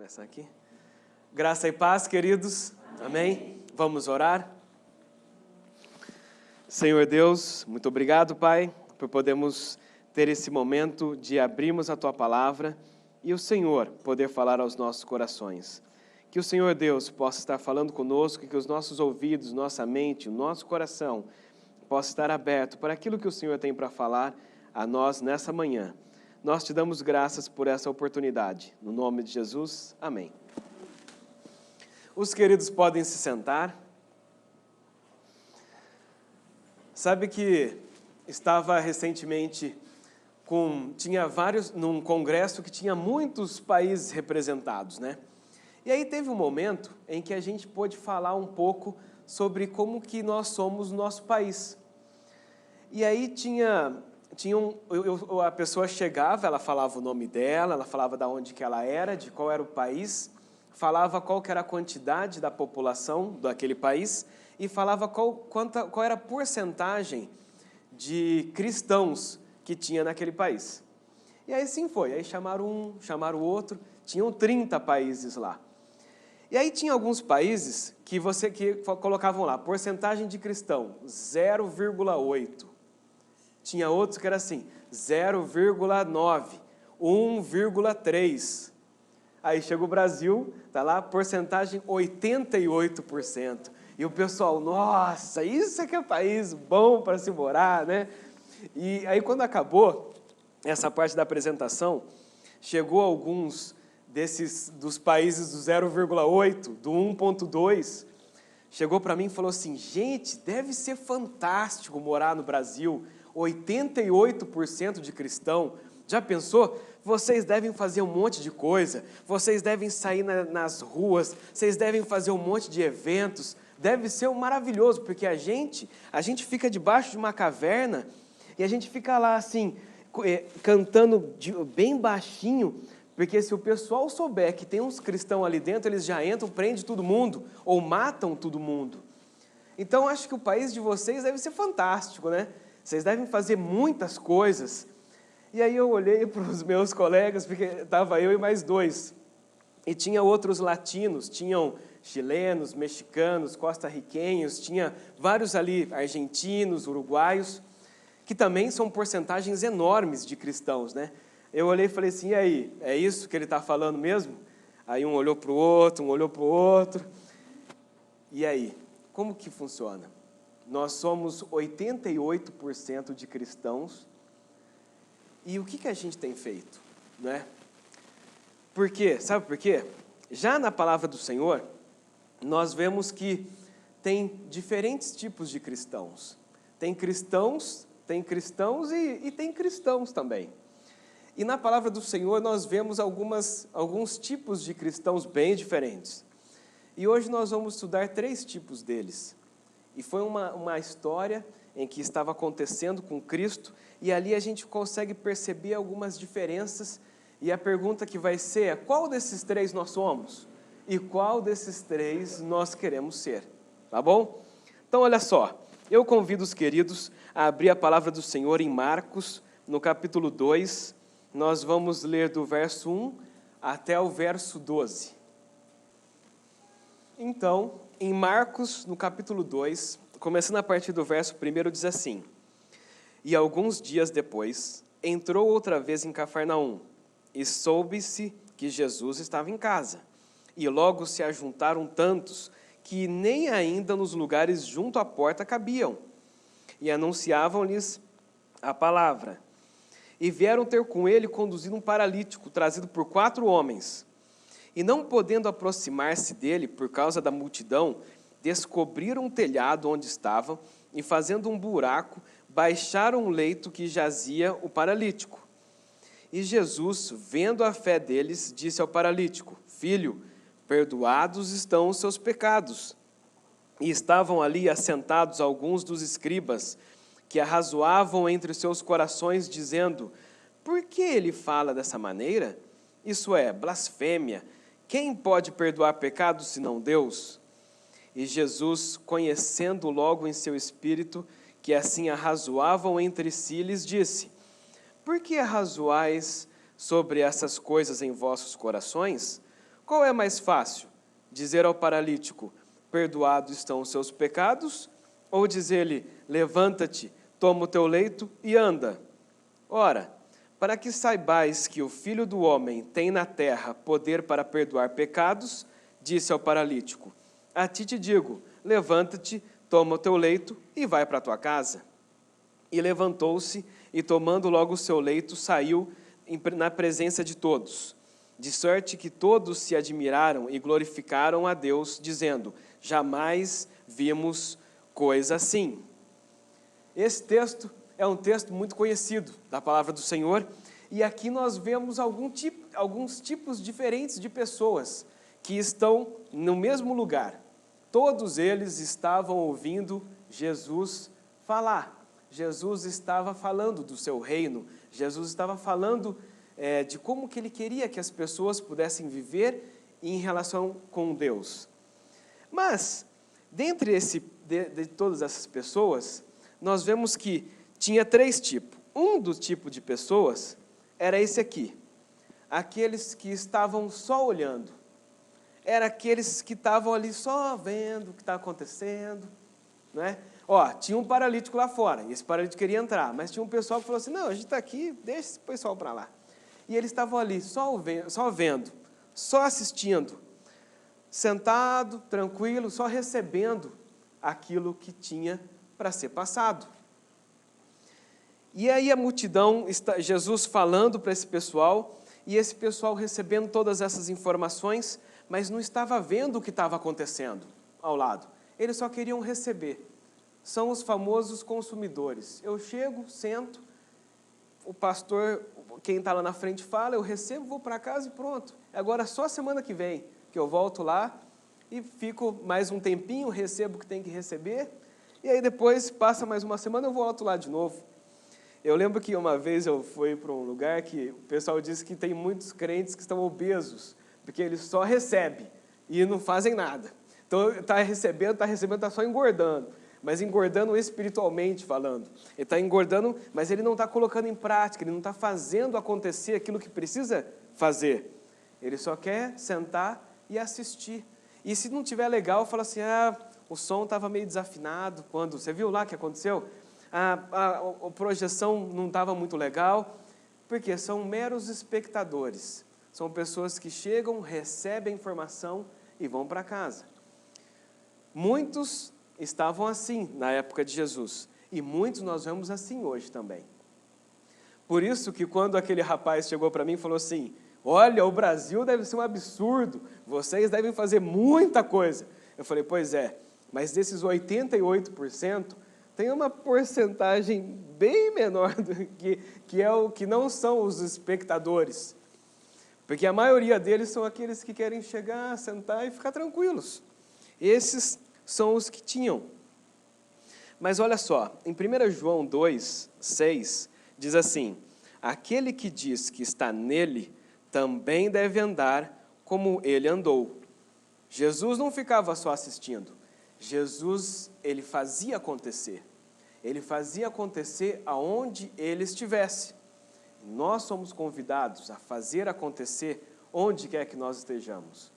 Essa aqui. Graça e paz, queridos. Amém? Vamos orar? Senhor Deus, muito obrigado, Pai, por podermos ter esse momento de abrirmos a Tua Palavra e o Senhor poder falar aos nossos corações. Que o Senhor Deus possa estar falando conosco e que os nossos ouvidos, nossa mente, o nosso coração possa estar aberto para aquilo que o Senhor tem para falar a nós nessa manhã. Nós te damos graças por essa oportunidade. No nome de Jesus, amém. Os queridos podem se sentar. Sabe que estava recentemente num congresso que tinha muitos países representados, né? E aí teve um momento em que a gente pôde falar um pouco sobre como que nós somos no nosso país. E aí a pessoa chegava, ela falava o nome dela, ela falava de onde que ela era, de qual era o país, falava qual que era a quantidade da população daquele país e falava qual era a porcentagem de cristãos que tinha naquele país. E aí sim foi, aí chamaram um, chamaram o outro, tinham 30 países lá. E aí tinha alguns países que colocavam lá, porcentagem de cristão, 0,8. Tinha outros que era assim, 0,9, 1,3. Aí chega o Brasil, tá lá, porcentagem 88%. E o pessoal, nossa, isso é que é país bom para se morar, né? E aí quando acabou essa parte da apresentação, chegou alguns dos países do 0,8, do 1,2, chegou para mim e falou assim, gente, deve ser fantástico morar no Brasil, 88% de cristão. Já pensou? Vocês devem fazer um monte de coisa, vocês devem sair nas ruas, vocês devem fazer um monte de eventos, deve ser maravilhoso, porque a gente fica debaixo de uma caverna e a gente fica lá assim, cantando bem baixinho, porque se o pessoal souber que tem uns cristãos ali dentro, eles já entram, prendem todo mundo, ou matam todo mundo. Então, acho que o país de vocês deve ser fantástico, né? Vocês devem fazer muitas coisas. E aí eu olhei para os meus colegas, porque estava eu e mais dois. E tinha outros latinos, tinham chilenos, mexicanos, costarriquenhos, tinha vários ali, argentinos, uruguaios, que também são porcentagens enormes de cristãos, né? Eu olhei e falei assim, e aí, é isso que ele está falando mesmo? Aí um olhou para o outro, um olhou para o outro. E aí, como que funciona? Nós somos 88% de cristãos. E o que a gente tem feito? Né? Por quê? Sabe por quê? Já na palavra do Senhor, nós vemos que tem diferentes tipos de cristãos. Tem cristãos e tem cristãos também. E na palavra do Senhor nós vemos alguns tipos de cristãos bem diferentes. E hoje nós vamos estudar 3 tipos deles. E foi uma história em que estava acontecendo com Cristo, e ali a gente consegue perceber algumas diferenças, e a pergunta que vai ser é, qual desses 3 nós somos? E qual desses 3 nós queremos ser? Tá bom? Então, olha só, eu convido os queridos a abrir a palavra do Senhor em Marcos, no capítulo 2, nós vamos ler do verso 1 até o verso 12. Então, em Marcos, no capítulo 2, começando a partir do verso 1, diz assim, e alguns dias depois, entrou outra vez em Cafarnaum, e soube-se que Jesus estava em casa. E logo se ajuntaram tantos, que nem ainda nos lugares junto à porta cabiam. E anunciavam-lhes a palavra. E vieram ter com ele conduzido um paralítico, trazido por 4 homens. E não podendo aproximar-se dele, por causa da multidão, descobriram um telhado onde estavam, e fazendo um buraco, baixaram o leito que jazia o paralítico. E Jesus, vendo a fé deles, disse ao paralítico, filho, perdoados estão os seus pecados. E estavam ali assentados alguns dos escribas, que arrazoavam entre os seus corações, dizendo, por que ele fala dessa maneira? Isso é, blasfêmia. Quem pode perdoar pecados, senão Deus? E Jesus, conhecendo logo em seu espírito, que assim arrazoavam entre si, lhes disse, por que arrazoais sobre essas coisas em vossos corações? Qual é mais fácil? Dizer ao paralítico, perdoados estão os seus pecados, ou dizer-lhe, levanta-te, toma o teu leito e anda? Ora, para que saibais que o Filho do Homem tem na terra poder para perdoar pecados, disse ao paralítico, a ti te digo, levanta-te, toma o teu leito e vai para a tua casa. E levantou-se e, tomando logo o seu leito, saiu na presença de todos. De sorte que todos se admiraram e glorificaram a Deus, dizendo, jamais vimos coisa assim. Esse texto é um texto muito conhecido da palavra do Senhor, e aqui nós vemos alguns tipos diferentes de pessoas que estão no mesmo lugar. Todos eles estavam ouvindo Jesus falar. Jesus estava falando do seu reino, Jesus estava falando de como que ele queria que as pessoas pudessem viver em relação com Deus. Mas, dentre de todas essas pessoas, nós vemos que tinha 3 tipos. Um dos tipos de pessoas era esse aqui, aqueles que estavam só olhando. Era aqueles que estavam ali só vendo o que está acontecendo, né? Tinha um paralítico lá fora, e esse paralítico queria entrar, mas tinha um pessoal que falou assim, não, a gente está aqui, deixa esse pessoal para lá. E eles estavam ali, só vendo, só assistindo, sentado, tranquilo, só recebendo aquilo que tinha para ser passado. E aí a multidão, Jesus falando para esse pessoal, e esse pessoal recebendo todas essas informações, mas não estava vendo o que estava acontecendo ao lado. Eles só queriam receber. São os famosos consumidores. Eu chego, sento, o pastor, quem está lá na frente fala, eu recebo, vou para casa e pronto. Agora só semana que vem que eu volto lá e fico mais um tempinho, recebo o que tem que receber, e aí depois passa mais uma semana eu volto lá de novo. Eu lembro que uma vez eu fui para um lugar que o pessoal disse que tem muitos crentes que estão obesos, porque eles só recebem e não fazem nada. Então, está recebendo, está só engordando, mas engordando espiritualmente falando. Ele está engordando, mas ele não está colocando em prática, ele não está fazendo acontecer aquilo que precisa fazer. Ele só quer sentar e assistir. E se não estiver legal, fala assim, o som estava meio desafinado, quando você viu lá o que aconteceu? A projeção não estava muito legal, porque são meros espectadores. São pessoas que chegam, recebem a informação e vão para casa. Muitos estavam assim na época de Jesus, e muitos nós vemos assim hoje também. Por isso que quando aquele rapaz chegou para mim e falou assim, olha, o Brasil deve ser um absurdo, vocês devem fazer muita coisa. Eu falei, pois é, mas desses 88%, tem uma porcentagem bem menor que não são os espectadores. Porque a maioria deles são aqueles que querem chegar, sentar e ficar tranquilos. Esses são os que tinham. Mas olha só, em 1 João 2, 6, diz assim, aquele que diz que está nele, também deve andar como ele andou. Jesus não ficava só assistindo. Jesus, ele fazia acontecer. Ele fazia acontecer aonde ele estivesse. Nós somos convidados a fazer acontecer onde quer que nós estejamos.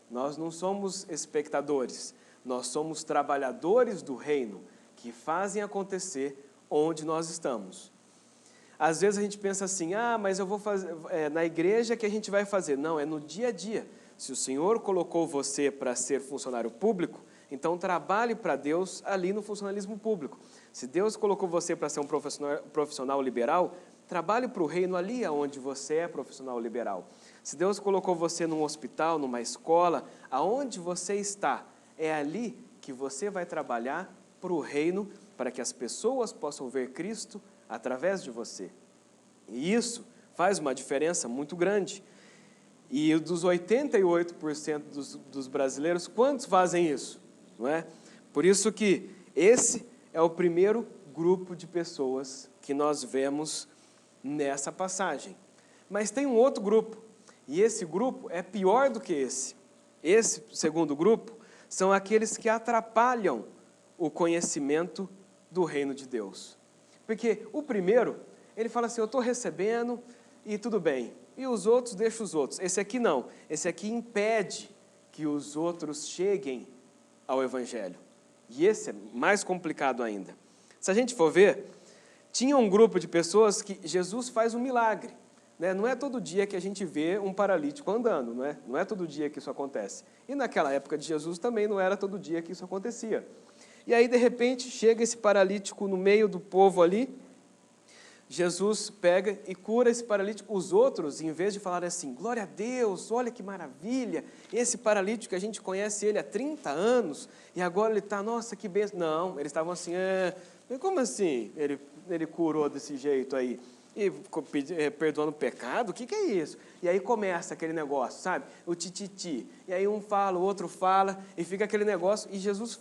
Nós não somos espectadores, nós somos trabalhadores do reino que fazem acontecer onde nós estamos. Às vezes a gente pensa assim, mas eu vou fazer, na igreja que a gente vai fazer. Não, é no dia a dia. Se o Senhor colocou você para ser funcionário público, então trabalhe para Deus ali no funcionalismo público. Se Deus colocou você para ser um profissional liberal, trabalhe para o reino ali onde você é profissional liberal. Se Deus colocou você num hospital, numa escola, aonde você está, é ali que você vai trabalhar para o reino, para que as pessoas possam ver Cristo através de você. E isso faz uma diferença muito grande. E dos 88% dos brasileiros, quantos fazem isso? Não é? Por isso que esse é o primeiro grupo de pessoas que nós vemos nessa passagem. Mas tem um outro grupo, e esse grupo é pior do que esse. Esse segundo grupo são aqueles que atrapalham o conhecimento do reino de Deus. Porque o primeiro, ele fala assim, eu estou recebendo e tudo bem, e os outros deixa os outros. Esse aqui não, esse aqui impede que os outros cheguem ao Evangelho. E esse é mais complicado ainda. Se a gente for ver, tinha um grupo de pessoas que Jesus faz um milagre. Né? Não é todo dia que a gente vê um paralítico andando, não é todo dia que isso acontece. E naquela época de Jesus também não era todo dia que isso acontecia. E aí, de repente, chega esse paralítico no meio do povo ali, Jesus pega e cura esse paralítico. Os outros, em vez de falar assim, glória a Deus, olha que maravilha, esse paralítico, a gente conhece ele há 30 anos, e agora ele está, nossa, que bênção. Não, eles estavam assim, como assim ele curou desse jeito aí? E perdoando o pecado, o que é isso? E aí começa aquele negócio, sabe? O tititi. E aí um fala, o outro fala, e fica aquele negócio. E Jesus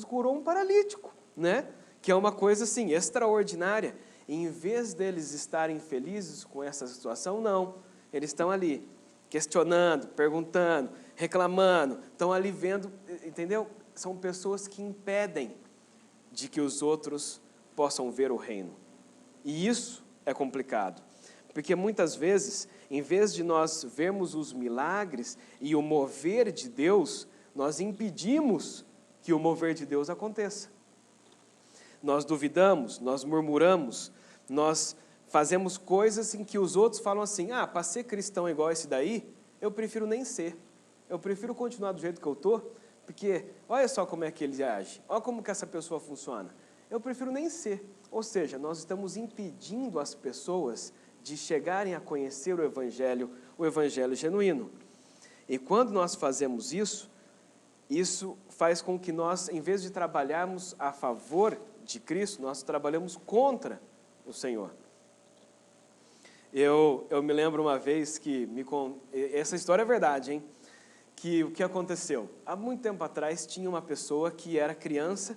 curou um paralítico, né? Que é uma coisa assim, extraordinária. E em vez deles estarem felizes com essa situação, não. Eles estão ali, questionando, perguntando, reclamando, estão ali vendo, entendeu? São pessoas que impedem de que os outros possam ver o reino. E isso é complicado, porque muitas vezes, em vez de nós vermos os milagres e o mover de Deus, nós impedimos que o mover de Deus aconteça. Nós duvidamos, nós murmuramos, nós fazemos coisas em que os outros falam assim, para ser cristão igual esse daí, eu prefiro nem ser, eu prefiro continuar do jeito que eu estou, porque olha só como é que ele age, olha como que essa pessoa funciona, eu prefiro nem ser. Ou seja, nós estamos impedindo as pessoas de chegarem a conhecer o Evangelho genuíno. E quando nós fazemos isso faz com que nós, em vez de trabalharmos a favor de Cristo, nós trabalhamos contra o Senhor. Eu me lembro uma vez que, essa história é verdade, hein? Que o que aconteceu? Há muito tempo atrás tinha uma pessoa que era criança,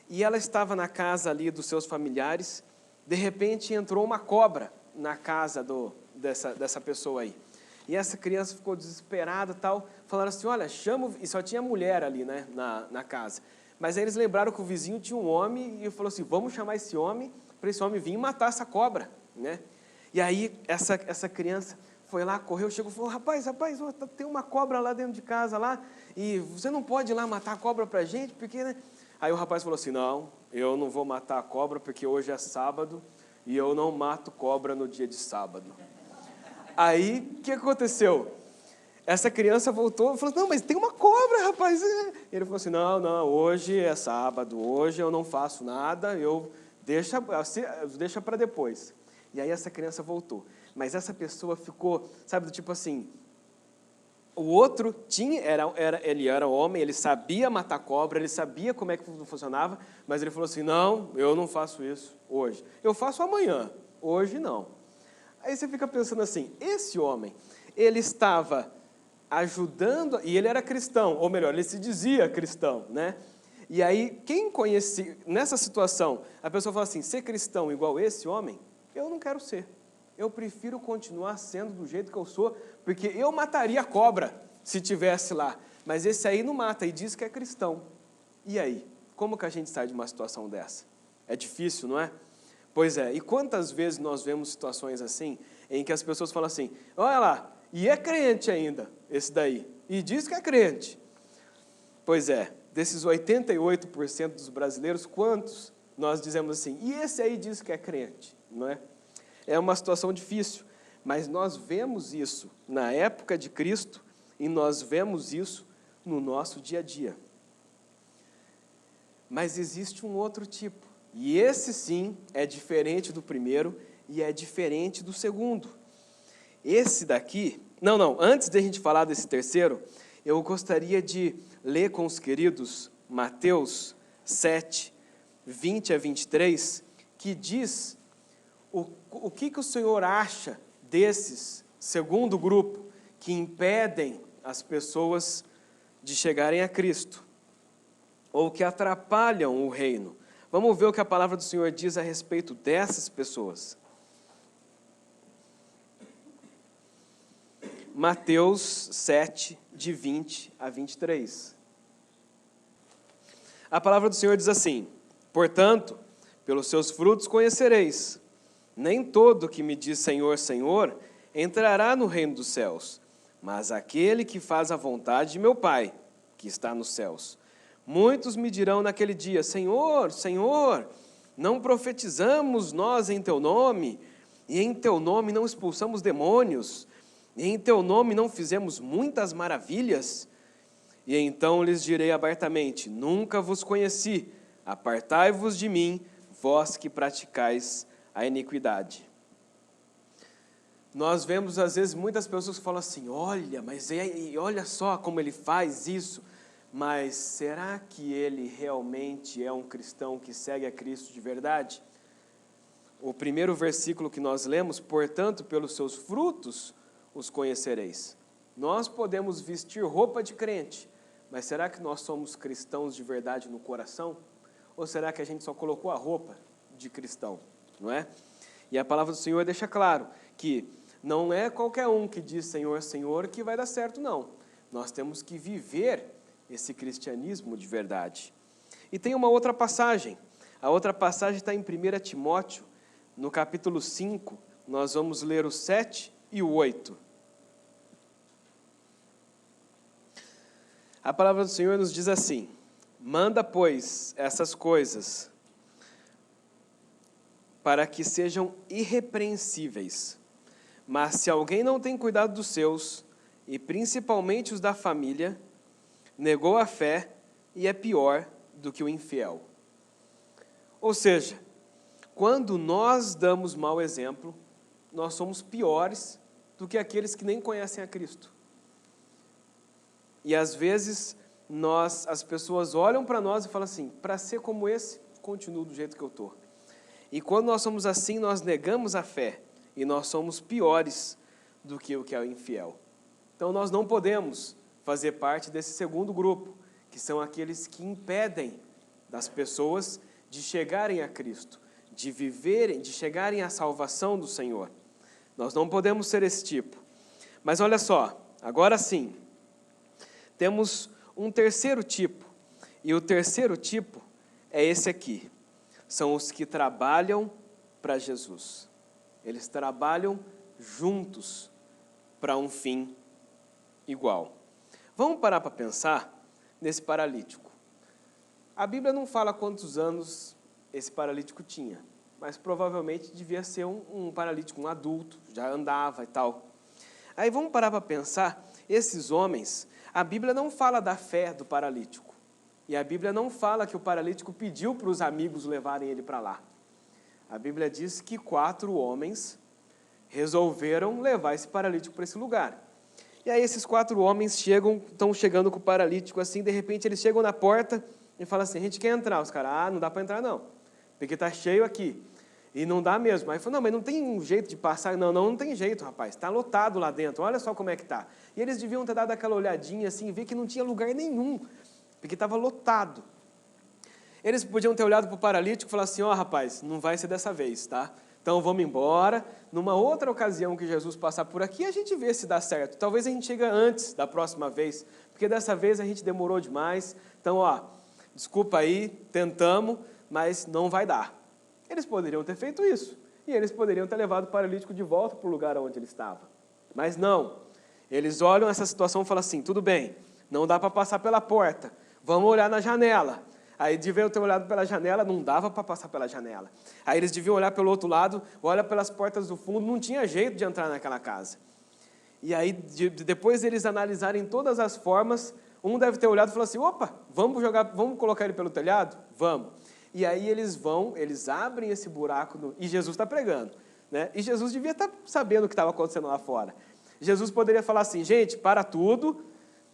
e ela estava na casa ali dos seus familiares, de repente entrou uma cobra na casa dessa pessoa aí. E essa criança ficou desesperada e tal, falaram assim, olha, e só tinha mulher ali, né, na casa. Mas aí eles lembraram que o vizinho tinha um homem e falou assim, vamos chamar esse homem, para esse homem vir e matar essa cobra, né? E aí essa criança foi lá, correu, chegou e falou, rapaz, tem uma cobra lá dentro de casa, lá, e você não pode ir lá matar a cobra para a gente, porque, né? Aí o rapaz falou assim, não, eu não vou matar a cobra porque hoje é sábado e eu não mato cobra no dia de sábado. Aí, o que aconteceu? Essa criança voltou e falou, não, mas tem uma cobra, rapaz. Ele falou assim, não, hoje é sábado, hoje eu não faço nada, deixa para depois. E aí essa criança voltou. Mas essa pessoa ficou, sabe, do tipo assim, o outro ele era homem, ele sabia matar cobra, ele sabia como é que funcionava, mas ele falou assim, não, eu não faço isso hoje. Eu faço amanhã, hoje não. Aí você fica pensando assim, esse homem, ele estava ajudando, e ele era cristão, ou melhor, ele se dizia cristão, né? E aí, quem conhecia, nessa situação, a pessoa fala assim, ser cristão igual esse homem, eu não quero ser. Eu prefiro continuar sendo do jeito que eu sou, porque eu mataria a cobra se tivesse lá. Mas esse aí não mata e diz que é cristão. E aí? Como que a gente sai de uma situação dessa? É difícil, não é? Pois é. E quantas vezes nós vemos situações assim, em que as pessoas falam assim, olha lá, e é crente ainda, esse daí. E diz que é crente. Pois é. Desses 88% dos brasileiros, quantos nós dizemos assim, e esse aí diz que é crente, não é? É uma situação difícil, mas nós vemos isso na época de Cristo e nós vemos isso no nosso dia a dia. Mas existe um outro tipo, e esse sim é diferente do primeiro e é diferente do segundo. Esse daqui, antes de a gente falar desse terceiro, eu gostaria de ler com os queridos Mateus 7, 20 a 23, que diz o que o Senhor acha desses segundo grupo que impedem as pessoas de chegarem a Cristo, ou que atrapalham o reino. Vamos ver o que a palavra do Senhor diz a respeito dessas pessoas. Mateus 7, de 20 a 23. A palavra do Senhor diz assim, portanto, pelos seus frutos conhecereis. Nem todo que me diz Senhor, Senhor, entrará no reino dos céus, mas aquele que faz a vontade de meu Pai, que está nos céus. Muitos me dirão naquele dia: Senhor, Senhor, não profetizamos nós em teu nome, e em teu nome não expulsamos demônios, e em teu nome não fizemos muitas maravilhas? E então lhes direi abertamente: nunca vos conheci, apartai-vos de mim, vós que praticais a iniquidade. Nós vemos às vezes muitas pessoas que falam assim: olha, mas olha só como ele faz isso. Mas será que ele realmente é um cristão que segue a Cristo de verdade? O primeiro versículo que nós lemos: portanto, pelos seus frutos os conhecereis. Nós podemos vestir roupa de crente, mas será que nós somos cristãos de verdade no coração? Ou será que a gente só colocou a roupa de cristão, não é? E a palavra do Senhor deixa claro que não é qualquer um que diz Senhor, Senhor que vai dar certo, não. Nós temos que viver esse cristianismo de verdade. E tem uma outra passagem. A outra passagem está em 1 Timóteo, no capítulo 5, nós vamos ler o 7 e o 8. A palavra do Senhor nos diz assim: manda, pois, essas coisas para que sejam irrepreensíveis. Mas se alguém não tem cuidado dos seus, e principalmente os da família, negou a fé e é pior do que o infiel. Ou seja, quando nós damos mau exemplo, nós somos piores do que aqueles que nem conhecem a Cristo. E às vezes as pessoas olham para nós e falam assim: para ser como esse, continuo do jeito que eu estou. E quando nós somos assim, nós negamos a fé e nós somos piores do que o que é o infiel. Então nós não podemos fazer parte desse segundo grupo, que são aqueles que impedem das pessoas de chegarem a Cristo, de viverem, de chegarem à salvação do Senhor. Nós não podemos ser esse tipo. Mas olha só, agora sim, temos um terceiro tipo, e o terceiro tipo é esse aqui. São os que trabalham para Jesus. Eles trabalham juntos para um fim igual. Vamos parar para pensar nesse paralítico. A Bíblia não fala quantos anos esse paralítico tinha, mas provavelmente devia ser um paralítico, um adulto, já andava e tal. Aí vamos parar para pensar, esses homens, a Bíblia não fala da fé do paralítico. E a Bíblia não fala que o paralítico pediu para os amigos levarem ele para lá. A Bíblia diz que 4 homens resolveram levar esse paralítico para esse lugar. E aí esses 4 homens estão chegando com o paralítico assim, de repente eles chegam na porta e falam assim: a gente quer entrar. Os caras: não dá para entrar não, porque está cheio aqui. E não dá mesmo. Aí falou: não, mas não tem um jeito de passar. Não tem jeito, rapaz, está lotado lá dentro, olha só como é que está. E eles deviam ter dado aquela olhadinha assim, e ver que não tinha lugar nenhum, porque estava lotado. Eles podiam ter olhado para o paralítico e falar assim: rapaz, não vai ser dessa vez, tá? Então vamos embora, numa outra ocasião que Jesus passar por aqui, a gente vê se dá certo. Talvez a gente chegue antes da próxima vez, porque dessa vez a gente demorou demais. Então, desculpa aí, tentamos, mas não vai dar. Eles poderiam ter feito isso, e eles poderiam ter levado o paralítico de volta para o lugar onde ele estava. Mas não, eles olham essa situação e falam assim: tudo bem, não dá para passar pela porta, vamos olhar na janela. Aí deviam ter olhado pela janela, não dava para passar pela janela. Aí eles deviam olhar pelo outro lado, olha pelas portas do fundo, não tinha jeito de entrar naquela casa. E aí, depois eles analisarem todas as formas, um deve ter olhado e falado assim: opa, vamos colocar ele pelo telhado? Vamos. E aí eles abrem esse buraco, e Jesus está pregando, né? E Jesus devia estar sabendo o que estava acontecendo lá fora. Jesus poderia falar assim: gente, para tudo,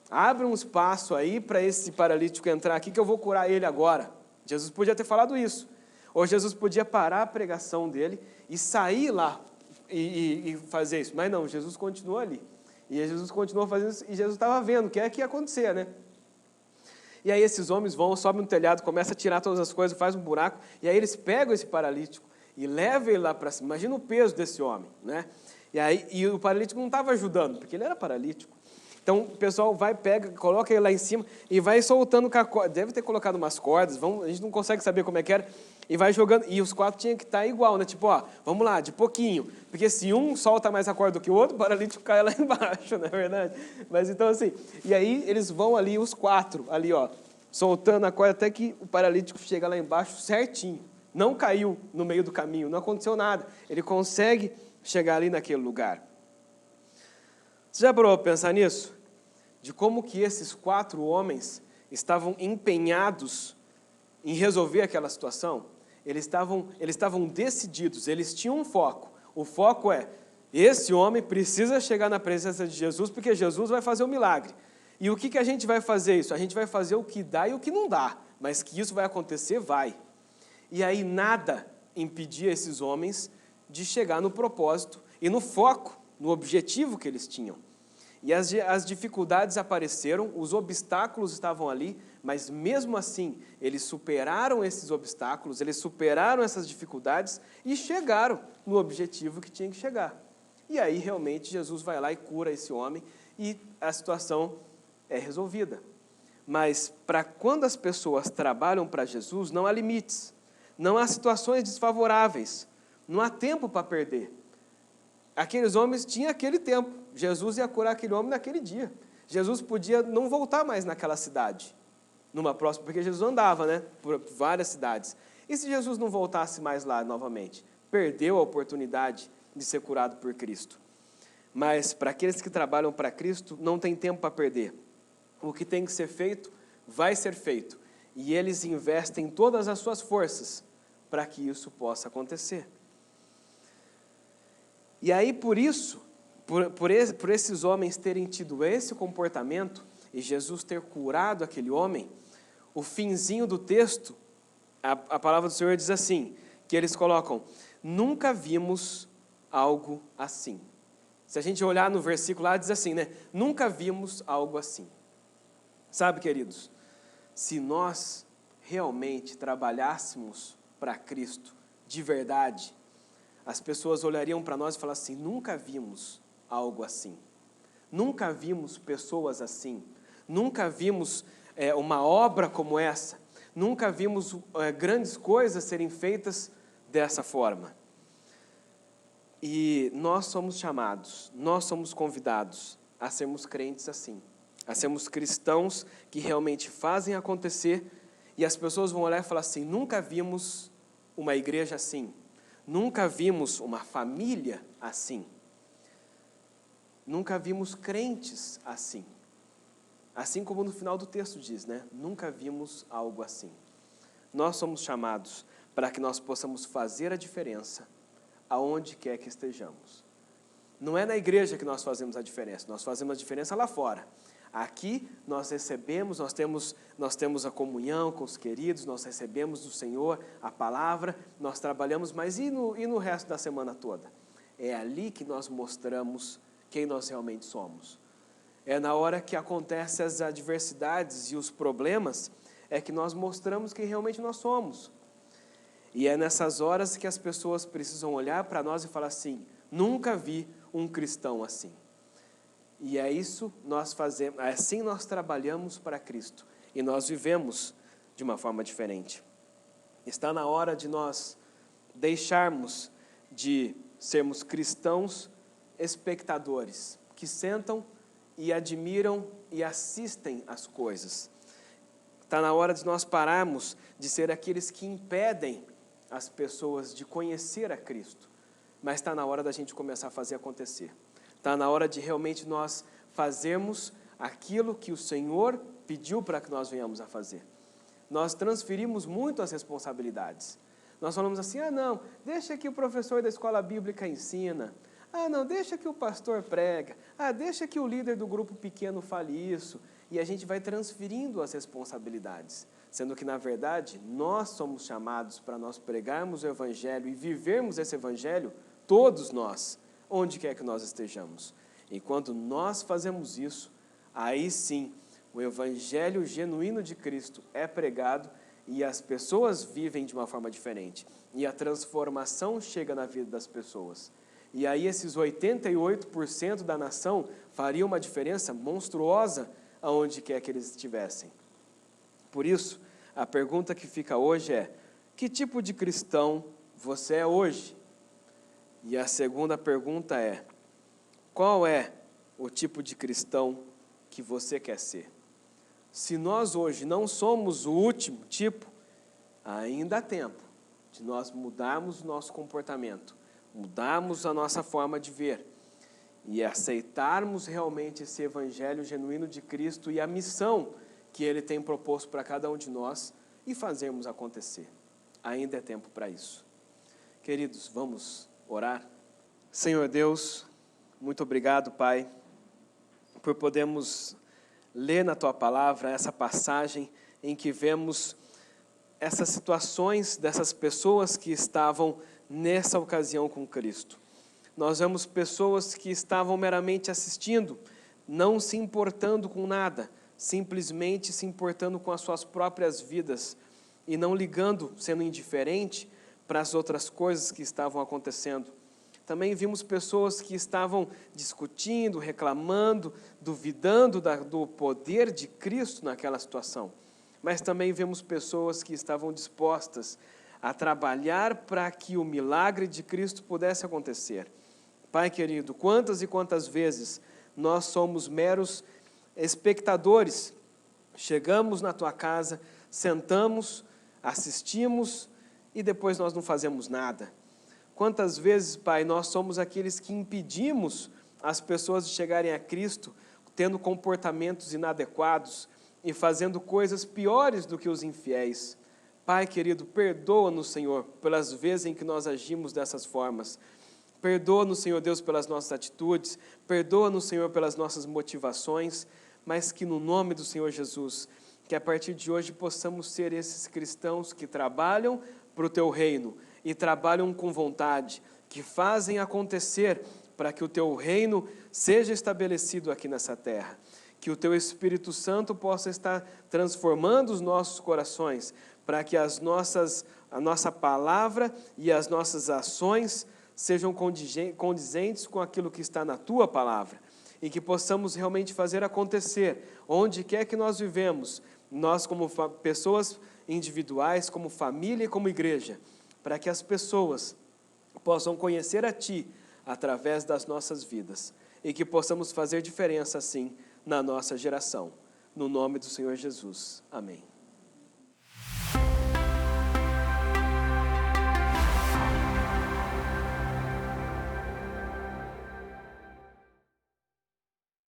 abre um espaço aí para esse paralítico entrar aqui que eu vou curar ele agora. Jesus podia ter falado isso. Ou Jesus podia parar a pregação dele e sair lá e fazer isso. Mas não, Jesus continuou ali. E Jesus continuou fazendo isso, e Jesus estava vendo o que é que ia acontecer, né? E aí esses homens sobem no telhado, começam a tirar todas as coisas, faz um buraco, e aí eles pegam esse paralítico e levam ele lá para cima. Imagina o peso desse homem, né? E o paralítico não estava ajudando, porque ele era paralítico. Então, o pessoal vai, pega, coloca ele lá em cima e vai soltando com a corda. Deve ter colocado umas cordas, a gente não consegue saber como é que era. E vai jogando, e os 4 tinham que estar igual, né? Tipo, ó, vamos lá, de pouquinho. Porque se um solta mais a corda do que o outro, o paralítico cai lá embaixo, não é verdade? Mas então assim, e aí eles vão ali, os 4, ali ó, soltando a corda até que o paralítico chega lá embaixo certinho. Não caiu no meio do caminho, não aconteceu nada. Ele consegue chegar ali naquele lugar. Você já parou para pensar nisso? De como que esses 4 homens estavam empenhados em resolver aquela situação? Eles estavam decididos, eles tinham um foco. O foco é, esse homem precisa chegar na presença de Jesus, porque Jesus vai fazer o milagre. E o que a gente vai fazer isso? A gente vai fazer o que dá e o que não dá, mas que isso vai acontecer, vai. E aí nada impedia esses homens de chegar no propósito e no foco, no objetivo que eles tinham. E as dificuldades apareceram, os obstáculos estavam ali, mas mesmo assim, eles superaram esses obstáculos, eles superaram essas dificuldades e chegaram no objetivo que tinha que chegar. E aí, realmente, Jesus vai lá e cura esse homem e a situação é resolvida. Mas, para quando as pessoas trabalham para Jesus, não há limites, não há situações desfavoráveis, não há tempo para perder. Aqueles homens tinham aquele tempo. Jesus ia curar aquele homem naquele dia. Jesus podia não voltar mais naquela cidade, numa próxima, porque Jesus andava, né, por várias cidades. E se Jesus não voltasse mais lá novamente? Perdeu a oportunidade de ser curado por Cristo. Mas para aqueles que trabalham para Cristo, não tem tempo para perder. O que tem que ser feito, vai ser feito. E eles investem todas as suas forças para que isso possa acontecer. E aí, por isso, por esses homens terem tido esse comportamento, e Jesus ter curado aquele homem, o finzinho do texto, a palavra do Senhor diz assim, que eles colocam, nunca vimos algo assim. Se a gente olhar no versículo lá, diz assim, né? Nunca vimos algo assim. Sabe, queridos, se nós realmente trabalhássemos para Cristo, de verdade, as pessoas olhariam para nós e falariam assim, nunca vimos algo assim. Nunca vimos pessoas assim. Nunca vimos uma obra como essa. Nunca vimos grandes coisas serem feitas dessa forma. E nós somos chamados, nós somos convidados a sermos crentes assim. A sermos cristãos que realmente fazem acontecer e as pessoas vão olhar e falar assim, nunca vimos uma igreja assim. Nunca vimos uma família assim. Nunca vimos crentes assim. Assim como no final do texto diz, né? Nunca vimos algo assim. Nós somos chamados para que nós possamos fazer a diferença aonde quer que estejamos. Não é na igreja que nós fazemos a diferença, nós fazemos a diferença lá fora. Aqui nós recebemos, nós temos a comunhão com os queridos, nós recebemos do Senhor a palavra, nós trabalhamos, mas e no resto da semana toda? É ali que nós mostramos quem nós realmente somos. É na hora que acontecem as adversidades e os problemas, é que nós mostramos quem realmente nós somos. E é nessas horas que as pessoas precisam olhar para nós e falar assim, nunca vi um cristão assim. E é isso nós fazemos, assim nós trabalhamos para Cristo. E nós vivemos de uma forma diferente. Está na hora de nós deixarmos de sermos cristãos espectadores, que sentam e admiram e assistem às coisas. Está na hora de nós pararmos de ser aqueles que impedem as pessoas de conhecer a Cristo. Mas está na hora da gente começar a fazer acontecer. Está na hora de realmente nós fazermos aquilo que o Senhor pediu para que nós venhamos a fazer. Nós transferimos muito as responsabilidades. Nós falamos assim, não, deixa que o professor da escola bíblica ensina. Não, deixa que o pastor prega. Deixa que o líder do grupo pequeno fale isso. E a gente vai transferindo as responsabilidades. Sendo que, na verdade, nós somos chamados para nós pregarmos o Evangelho e vivermos esse Evangelho, todos nós, onde quer que nós estejamos. E quando nós fazemos isso, aí sim, o Evangelho genuíno de Cristo é pregado e as pessoas vivem de uma forma diferente. E a transformação chega na vida das pessoas. E aí esses 88% da nação faria uma diferença monstruosa aonde quer que eles estivessem. Por isso, a pergunta que fica hoje é: que tipo de cristão você é hoje? E a segunda pergunta é: qual é o tipo de cristão que você quer ser? Se nós hoje não somos o último tipo, ainda há tempo de nós mudarmos o nosso comportamento, mudarmos a nossa forma de ver e aceitarmos realmente esse evangelho genuíno de Cristo e a missão que Ele tem proposto para cada um de nós e fazermos acontecer. Ainda é tempo para isso. Queridos, vamos orar? Senhor Deus, muito obrigado, Pai, por podermos ler na Tua palavra essa passagem em que vemos essas situações dessas pessoas que estavam nessa ocasião com Cristo. Nós vemos pessoas que estavam meramente assistindo, não se importando com nada, simplesmente se importando com as suas próprias vidas e não ligando, sendo indiferente para as outras coisas que estavam acontecendo. Também vimos pessoas que estavam discutindo, reclamando, duvidando do poder de Cristo naquela situação. Mas também vemos pessoas que estavam dispostas a trabalhar para que o milagre de Cristo pudesse acontecer. Pai querido, quantas e quantas vezes nós somos meros espectadores, chegamos na Tua casa, sentamos, assistimos e depois nós não fazemos nada. Quantas vezes, Pai, nós somos aqueles que impedimos as pessoas de chegarem a Cristo, tendo comportamentos inadequados e fazendo coisas piores do que os infiéis. Pai querido, perdoa-nos, Senhor, pelas vezes em que nós agimos dessas formas. Perdoa-nos, Senhor Deus, pelas nossas atitudes, perdoa-nos, Senhor, pelas nossas motivações, mas que no nome do Senhor Jesus, que a partir de hoje possamos ser esses cristãos que trabalham para o Teu reino e trabalham com vontade, que fazem acontecer para que o Teu reino seja estabelecido aqui nessa terra. Que o Teu Espírito Santo possa estar transformando os nossos corações, para que a nossa palavra e as nossas ações sejam condizentes com aquilo que está na Tua palavra, e que possamos realmente fazer acontecer, onde quer que nós vivemos, nós como pessoas individuais, como família e como igreja, para que as pessoas possam conhecer a Ti através das nossas vidas, e que possamos fazer diferença assim na nossa geração. No nome do Senhor Jesus. Amém.